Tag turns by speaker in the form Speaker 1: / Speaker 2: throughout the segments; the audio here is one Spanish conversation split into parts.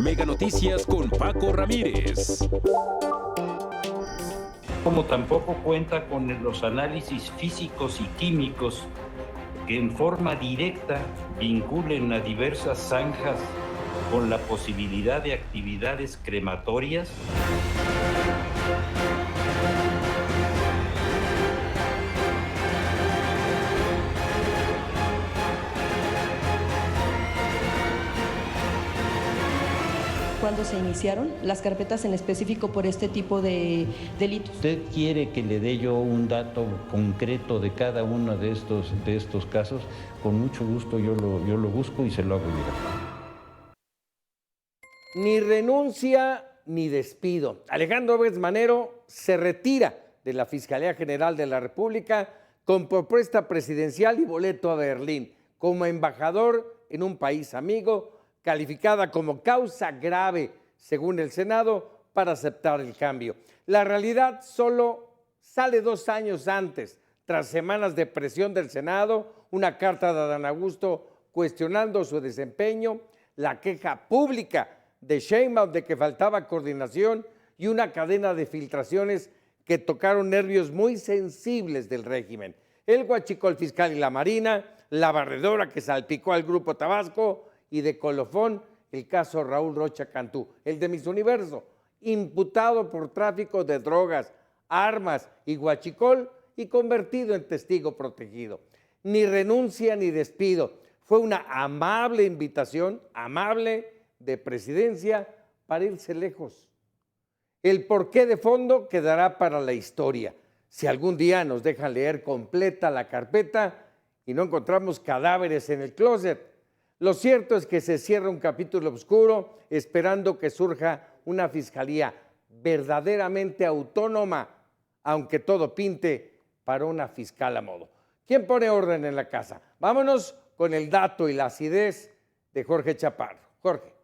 Speaker 1: Mega Noticias con Paco Ramírez.
Speaker 2: Como tampoco cuenta con los análisis físicos y químicos que en forma directa vinculen a diversas zanjas con la posibilidad de actividades crematorias.
Speaker 3: ¿Cuándo se iniciaron las carpetas en específico por este tipo de delitos?
Speaker 2: ¿Usted quiere que le dé yo un dato concreto de cada uno de estos casos? Con mucho gusto yo lo busco y se lo hago llegar.
Speaker 4: Ni renuncia ni despido. Alejandro Hertz Manero se retira de la Fiscalía General de la República con propuesta presidencial y boleto a Berlín, como embajador en un país amigo, calificada como causa grave, según el Senado, para aceptar el cambio. La realidad solo sale 2 años antes, tras semanas de presión del Senado, una carta de Adán Augusto cuestionando su desempeño, la queja pública de Sheinbaum de que faltaba coordinación y una cadena de filtraciones que tocaron nervios muy sensibles del régimen. El huachicol fiscal y la Marina, la barredora que salpicó al Grupo Tabasco y de colofón el caso Raúl Rocha Cantú, el de Miss Universo, imputado por tráfico de drogas, armas y huachicol y convertido en testigo protegido. Ni renuncia ni despido. Fue una amable invitación, amable, de presidencia para irse lejos. El porqué de fondo quedará para la historia. Si algún día nos dejan leer completa la carpeta y no encontramos cadáveres en el closet. Lo cierto es que se cierra un capítulo oscuro esperando que surja una fiscalía verdaderamente autónoma, aunque todo pinte para una fiscal a modo. ¿Quién pone orden en la casa? Vámonos con el dato y la acidez de Jorge Chaparro. Jorge.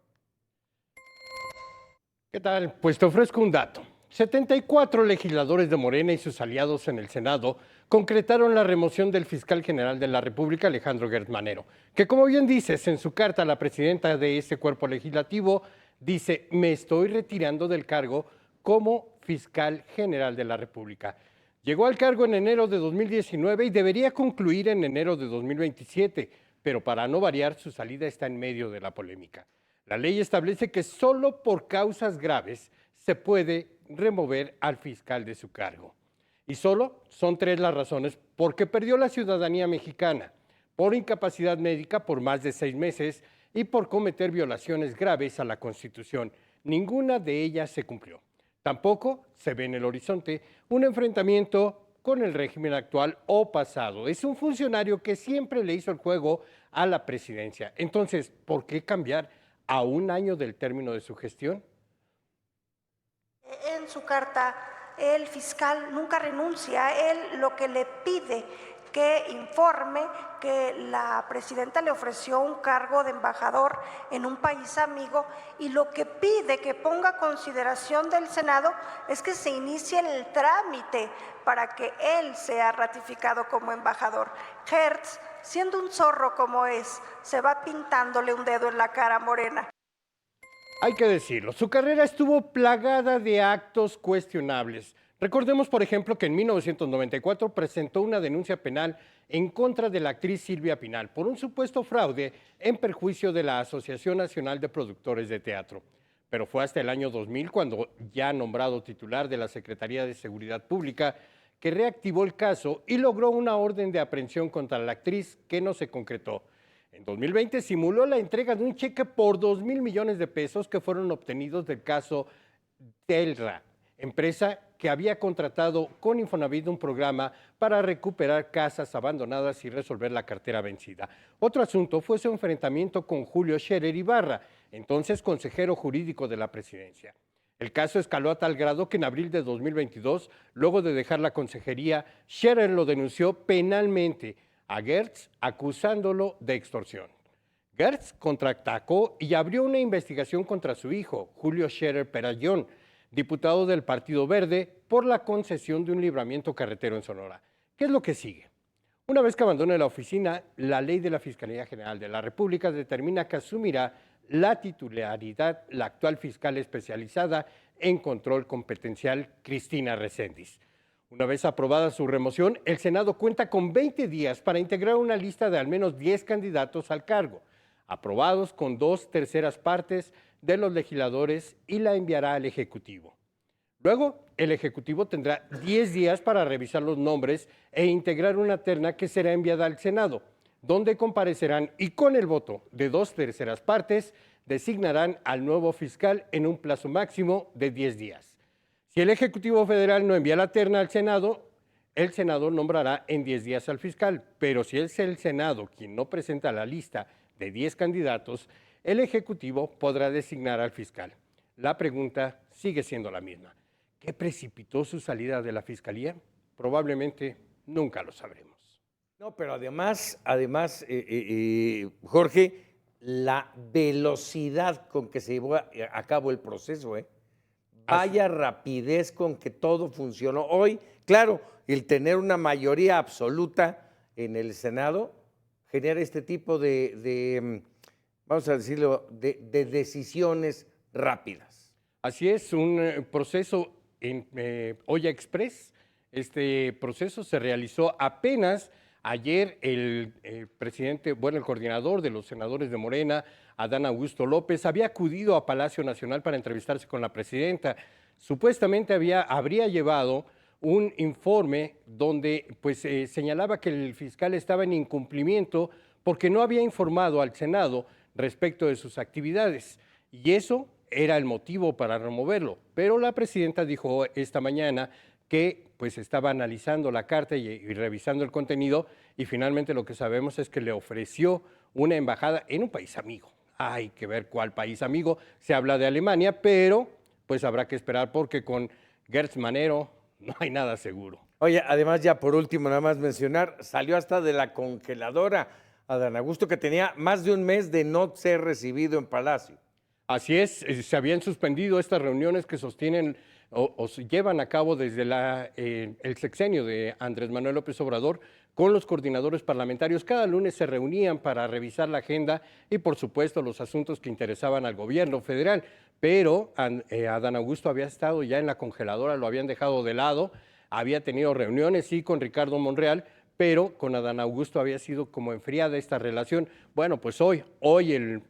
Speaker 5: ¿Qué tal? Pues te ofrezco un dato. 74 legisladores de Morena y sus aliados en el Senado concretaron la remoción del fiscal general de la República, Alejandro Hertz Manero, que, como bien dices, en su carta a la presidenta de ese cuerpo legislativo, dice: me estoy retirando del cargo como fiscal general de la República. Llegó al cargo en enero de 2019 y debería concluir en enero de 2027, pero para no variar, su salida está en medio de la polémica. La ley establece que solo por causas graves se puede remover al fiscal de su cargo. Y solo son 3 las razones: porque perdió la ciudadanía mexicana, por incapacidad médica por más de 6 meses y por cometer violaciones graves a la Constitución. Ninguna de ellas se cumplió. Tampoco se ve en el horizonte un enfrentamiento con el régimen actual o pasado. Es un funcionario que siempre le hizo el juego a la presidencia. Entonces, ¿por qué cambiar a 1 año del término de su gestión?
Speaker 6: En su carta, el fiscal nunca renuncia. Él lo que le pide que informe que la presidenta le ofreció un cargo de embajador en un país amigo, y lo que pide que ponga a consideración del Senado es que se inicie el trámite para que él sea ratificado como embajador. Hertz, siendo un zorro como es, se va pintándole un dedo en la cara a Morena.
Speaker 5: Hay que decirlo, su carrera estuvo plagada de actos cuestionables. Recordemos, por ejemplo, que en 1994 presentó una denuncia penal en contra de la actriz Silvia Pinal por un supuesto fraude en perjuicio de la Asociación Nacional de Productores de Teatro. Pero fue hasta el año 2000, cuando ya nombrado titular de la Secretaría de Seguridad Pública, que reactivó el caso y logró una orden de aprehensión contra la actriz que no se concretó. En 2020 simuló la entrega de un cheque por 2,000 millones de pesos que fueron obtenidos del caso Telra, empresa que había contratado con Infonavit un programa para recuperar casas abandonadas y resolver la cartera vencida. Otro asunto fue su enfrentamiento con Julio Scherer Ibarra, entonces consejero jurídico de la presidencia. El caso escaló a tal grado que en abril de 2022, luego de dejar la consejería, Scherer lo denunció penalmente a Hertz, acusándolo de extorsión. Hertz contraatacó y abrió una investigación contra su hijo, Julio Scherer Perayón, diputado del Partido Verde, por la concesión de un libramiento carretero en Sonora. ¿Qué es lo que sigue? Una vez que abandone la oficina, la ley de la Fiscalía General de la República determina que asumirá la titularidad la actual fiscal especializada en control competencial, Cristina Reséndiz. Una vez aprobada su remoción, el Senado cuenta con 20 días para integrar una lista de al menos 10 candidatos al cargo, aprobados con 2/3 partes de los legisladores, y la enviará al Ejecutivo. Luego, el Ejecutivo tendrá 10 días para revisar los nombres e integrar una terna que será enviada al Senado, donde comparecerán y con el voto de 2/3 partes designarán al nuevo fiscal en un plazo máximo de 10 días. Si el Ejecutivo Federal no envía la terna al Senado, el Senado nombrará en 10 días al fiscal, pero si es el Senado quien no presenta la lista de 10 candidatos, el Ejecutivo podrá designar al fiscal. La pregunta sigue siendo la misma. ¿Qué precipitó su salida de la Fiscalía? Probablemente nunca lo sabremos.
Speaker 4: No, pero además, Jorge, la velocidad con que se llevó a cabo el proceso, vaya rapidez con que todo funcionó. Hoy, claro, el tener una mayoría absoluta en el Senado genera este tipo vamos a decirlo, de decisiones rápidas.
Speaker 5: Así es, un proceso en olla express. Este proceso se realizó apenas ayer. El coordinador de los senadores de Morena, Adán Augusto López, había acudido a Palacio Nacional para entrevistarse con la presidenta. Supuestamente habría llevado un informe donde señalaba que el fiscal estaba en incumplimiento porque no había informado al Senado respecto de sus actividades, y eso era el motivo para removerlo. Pero la presidenta dijo esta mañana que estaba analizando la carta y revisando el contenido, y finalmente lo que sabemos es que le ofreció una embajada en un país amigo. Hay que ver cuál país amigo. Se habla de Alemania, pero habrá que esperar porque con Gertz Manero no hay nada seguro.
Speaker 4: Oye, además, ya por último, nada más mencionar, salió hasta de la congeladora Adán Augusto, que tenía más de un mes de no ser recibido en Palacio.
Speaker 5: Así es, se habían suspendido estas reuniones que sostienen o se llevan a cabo desde el sexenio de Andrés Manuel López Obrador con los coordinadores parlamentarios. Cada lunes se reunían para revisar la agenda y, por supuesto, los asuntos que interesaban al gobierno federal. Pero Adán Augusto había estado ya en la congeladora, lo habían dejado de lado, había tenido reuniones, sí, con Ricardo Monreal, pero con Adán Augusto había sido como enfriada esta relación. Bueno, pues hoy el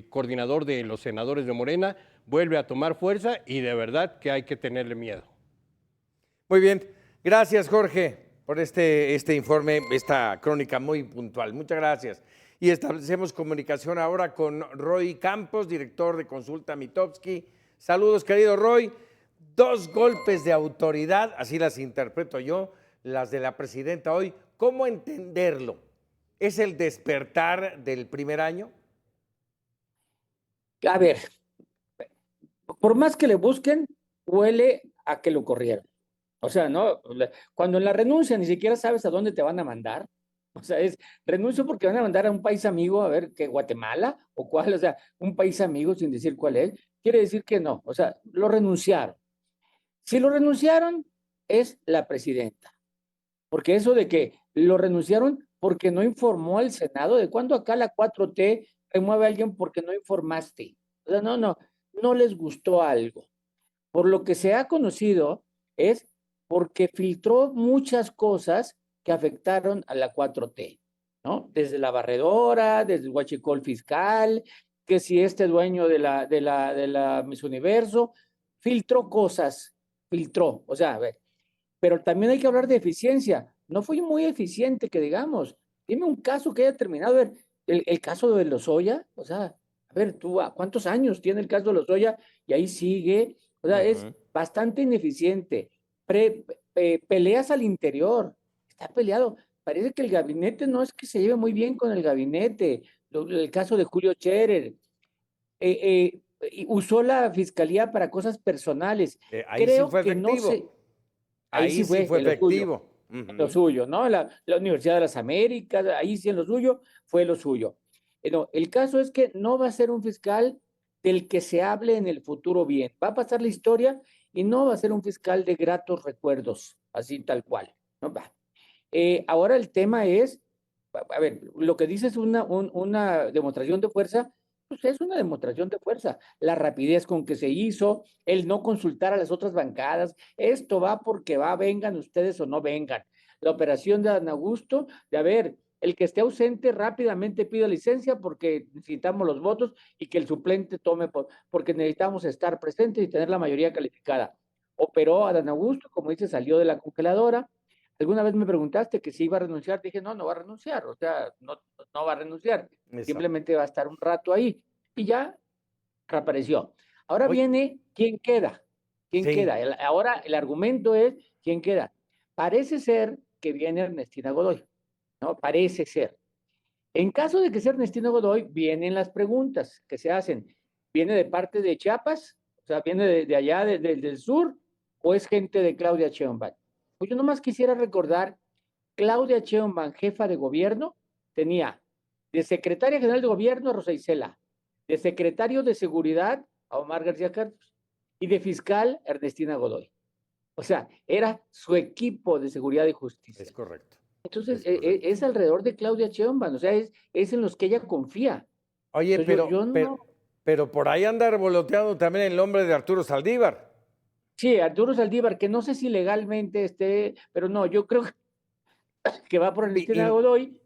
Speaker 5: coordinador de los senadores de Morena vuelve a tomar fuerza y de verdad que hay que tenerle miedo.
Speaker 4: Muy bien, gracias Jorge por este informe, esta crónica muy puntual. Muchas gracias. Y establecemos comunicación ahora con Roy Campos, director de Consulta Mitofsky. Saludos, querido Roy. 2 golpes de autoridad, así las interpreto yo, las de la presidenta hoy. ¿Cómo entenderlo? ¿Es el despertar del primer año?
Speaker 7: A ver, por más que le busquen, huele a que lo corrieron. O sea, ¿no? Cuando en la renuncia ni siquiera sabes a dónde te van a mandar. O sea, renuncio porque van a mandar a un país amigo, a ver, ¿qué, Guatemala? ¿O cuál? O sea, un país amigo sin decir cuál es. Quiere decir que no. O sea, lo renunciaron. Si lo renunciaron, es la presidenta. Porque eso de que lo renunciaron porque no informó al Senado, de cuándo acá la 4T remueve a alguien porque no informaste. O sea, no les gustó algo. Por lo que se ha conocido es porque filtró muchas cosas que afectaron a la 4T, ¿no? Desde la barredora, desde el huachicol fiscal, que si dueño de la Miss Universo, filtró cosas, o sea, a ver, pero también hay que hablar de eficiencia. No fue muy eficiente, que digamos. Dime un caso que haya terminado. A ver, el caso de Lozoya, o sea, a ver, tú, ¿cuántos años tiene el caso de Lozoya? Y ahí sigue, o sea, es bastante ineficiente. Peleas al interior, está peleado. Parece que el gabinete no es que se lleve muy bien con el gabinete. El caso de Julio Scherer. Usó la fiscalía para cosas personales.
Speaker 4: Ahí
Speaker 7: Creo
Speaker 4: sí fue
Speaker 7: que
Speaker 4: efectivo.
Speaker 7: no sé.
Speaker 4: Ahí sí fue efectivo.
Speaker 7: Lo suyo, ¿no? La Universidad de las Américas, ahí sí en lo suyo, fue lo suyo. No, el caso es que no va a ser un fiscal del que se hable en el futuro bien. Va a pasar la historia y no va a ser un fiscal de gratos recuerdos, así tal cual, ¿no? Va. Ahora el tema es, a ver, lo que dice es una demostración de fuerza, Pues es una demostración de fuerza, la rapidez con que se hizo, el no consultar a las otras bancadas, esto va porque va, vengan ustedes o no vengan. La operación de Adán Augusto, de a ver, el que esté ausente rápidamente pida licencia porque necesitamos los votos y que el suplente tome, porque necesitamos estar presentes y tener la mayoría calificada. Operó Adán Augusto, como dice, salió de la congeladora. Alguna vez me preguntaste que si iba a renunciar, dije, no, no va a renunciar, o sea, no va a renunciar,
Speaker 4: Exacto.
Speaker 7: simplemente va a estar un rato ahí y ya reapareció. Ahora
Speaker 4: Oye.
Speaker 7: viene, ¿quién queda? ¿Quién
Speaker 4: Sí.
Speaker 7: queda? Ahora el argumento es, ¿quién queda? Parece ser que viene Ernestina Godoy, ¿no? Parece ser. En caso de que sea Ernestina Godoy, vienen las preguntas que se hacen. ¿Viene de parte de Chiapas? O sea, ¿viene de allá, del sur? ¿O es gente de Claudia Sheinbaum? Pues yo nomás quisiera recordar, Claudia Sheinbaum, jefa de gobierno, tenía de secretaria general de gobierno a Rosa Isela, de secretario de seguridad a Omar García Carlos y de fiscal Ernestina Godoy. O sea, era su equipo de seguridad y justicia.
Speaker 4: Es correcto.
Speaker 7: Entonces,
Speaker 4: Es correcto.
Speaker 7: es alrededor de Claudia Sheinbaum, o sea, es en los que ella confía.
Speaker 4: Oye,
Speaker 7: Entonces, yo no...
Speaker 4: pero por ahí anda revoloteando también el nombre de Arturo Saldívar.
Speaker 7: Sí, Arturo Saldívar, que no sé si legalmente esté, pero no, yo creo que va por Ernestina Godoy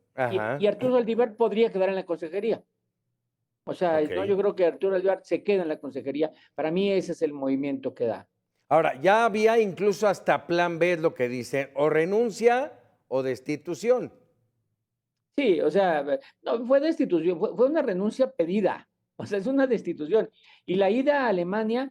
Speaker 7: y Arturo Saldívar podría quedar en la consejería. O sea, no, yo creo que Arturo Saldívar se queda en la consejería. Para mí ese es el movimiento que da.
Speaker 4: Ahora, ya había incluso hasta plan B, es lo que dicen, o renuncia o destitución.
Speaker 7: Sí, o sea, no fue destitución, fue una renuncia pedida, o sea, es una destitución. Y la ida a Alemania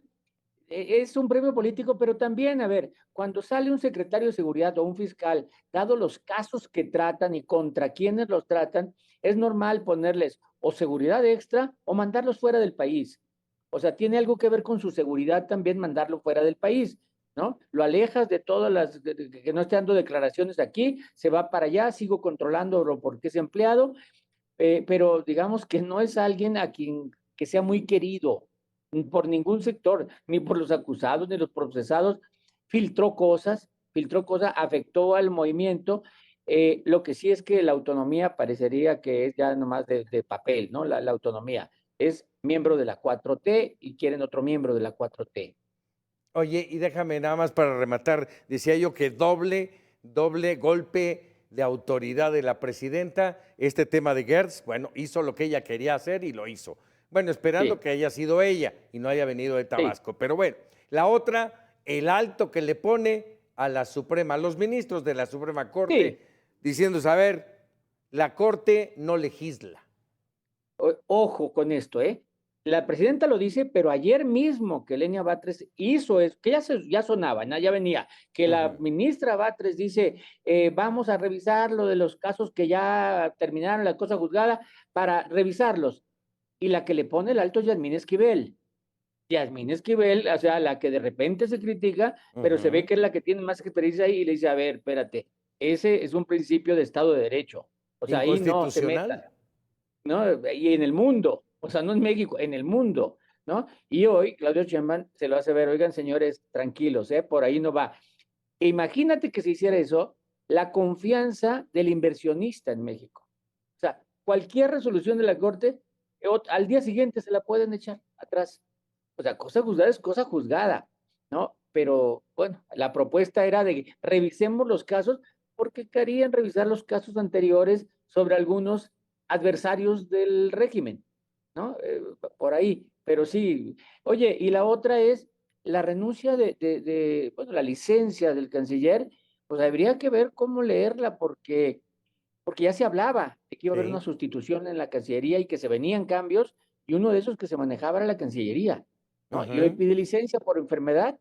Speaker 7: es un premio político, pero también, a ver, cuando sale un secretario de seguridad o un fiscal, dado los casos que tratan y contra quienes los tratan, es normal ponerles o seguridad extra o mandarlos fuera del país. O sea, tiene algo que ver con su seguridad también mandarlo fuera del país, ¿no? Lo alejas de todas las, que no esté dando declaraciones aquí, se va para allá, sigo controlando porque es empleado, pero digamos que no es alguien a quien que sea muy querido por ningún sector, ni por los acusados, ni los procesados, filtró cosas, afectó al movimiento. Lo que sí es que la autonomía parecería que es ya nomás de papel, ¿no? La autonomía es miembro de la 4T y quieren otro miembro de la 4T.
Speaker 4: Oye, y déjame nada más para rematar, decía yo que doble golpe de autoridad de la presidenta, este tema de Gertz, bueno, hizo lo que ella quería hacer y lo hizo. Bueno, esperando que haya sido ella y no haya venido de Tabasco. Pero bueno, la otra, el alto que le pone a la Suprema, a los ministros de la Suprema Corte, diciendo, a ver, la Corte no legisla.
Speaker 7: Ojo con esto, ¿eh? La presidenta lo dice, pero ayer mismo que Lenia Batres hizo eso, que ya sonaba, ¿no? Ya venía, que la ministra Batres dice, vamos a revisar lo de los casos que ya terminaron la cosa juzgada para revisarlos. Y la que le pone el alto es Yasmín Esquivel. Yasmín Esquivel, o sea, la que de repente se critica, pero se ve que es la que tiene más experiencia ahí y le dice, a ver, espérate, ese es un principio de Estado de Derecho. O sea, ahí no se metan, ¿no? Y en el mundo, o sea, no en México, en el mundo, ¿no? Y hoy Claudio Sheinbaum se lo hace ver, oigan, señores, tranquilos, por ahí no va. Imagínate que se hiciera eso, la confianza del inversionista en México. O sea, cualquier resolución de la Corte, al día siguiente se la pueden echar atrás. O sea, cosa juzgada es cosa juzgada, ¿no? Pero, bueno, la propuesta era de que revisemos los casos porque querían revisar los casos anteriores sobre algunos adversarios del régimen, ¿no? Por ahí, pero sí. Oye, y la otra es la renuncia bueno, la licencia del canciller, pues habría que ver cómo leerla porque ya se hablaba de que iba a haber una sustitución en la Cancillería y que se venían cambios, y uno de esos que se manejaba era la Cancillería, ¿no? Y hoy pide licencia por enfermedad,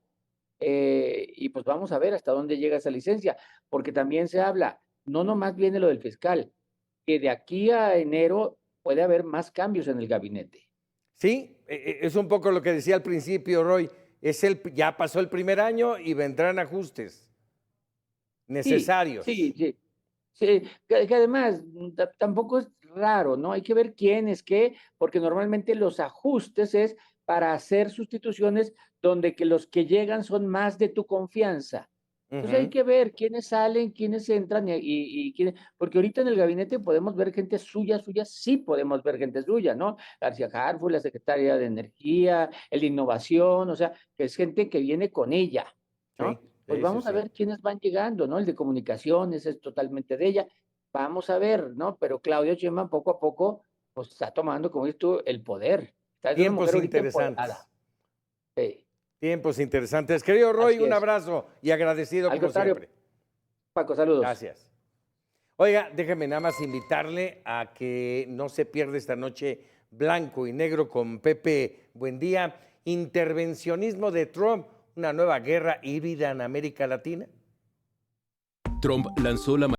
Speaker 7: y pues vamos a ver hasta dónde llega esa licencia, porque también se habla, no nomás viene lo del fiscal, que de aquí a enero puede haber más cambios en el gabinete.
Speaker 4: Sí, es un poco lo que decía al principio, Roy, ya pasó el primer año y vendrán ajustes necesarios.
Speaker 7: Sí, que además tampoco es raro, ¿no? Hay que ver quién es qué, porque normalmente los ajustes es para hacer sustituciones donde que los que llegan son más de tu confianza, Entonces hay que ver quiénes salen, quiénes entran y quiénes, porque ahorita en el gabinete podemos ver gente suya, sí podemos ver gente suya, ¿no? García Harfuch, la secretaria de Energía, el de Innovación, o sea, que es gente que viene con ella, ¿no?
Speaker 4: Sí,
Speaker 7: Pues
Speaker 4: sí,
Speaker 7: vamos
Speaker 4: sí,
Speaker 7: a
Speaker 4: sí.
Speaker 7: ver quiénes van llegando, ¿no? El de Comunicaciones es totalmente de ella. Vamos a ver, ¿no? Pero Claudia Sheinbaum poco a poco, pues está tomando, como dices tú, el poder. Es una mujer
Speaker 4: Tiempos
Speaker 7: ahorita
Speaker 4: interesantes.
Speaker 7: empoderada. Sí,
Speaker 4: Tiempos interesantes. Querido Roy,
Speaker 7: así
Speaker 4: un
Speaker 7: es.
Speaker 4: abrazo y agradecido
Speaker 7: Al
Speaker 4: como
Speaker 7: contrario,
Speaker 4: siempre.
Speaker 7: Paco, saludos.
Speaker 4: Gracias. Oiga, déjeme nada más invitarle a que no se pierda esta noche Blanco y Negro con Pepe Buendía. Intervencionismo de Trump, una nueva guerra híbrida en América Latina.
Speaker 1: Trump lanzó la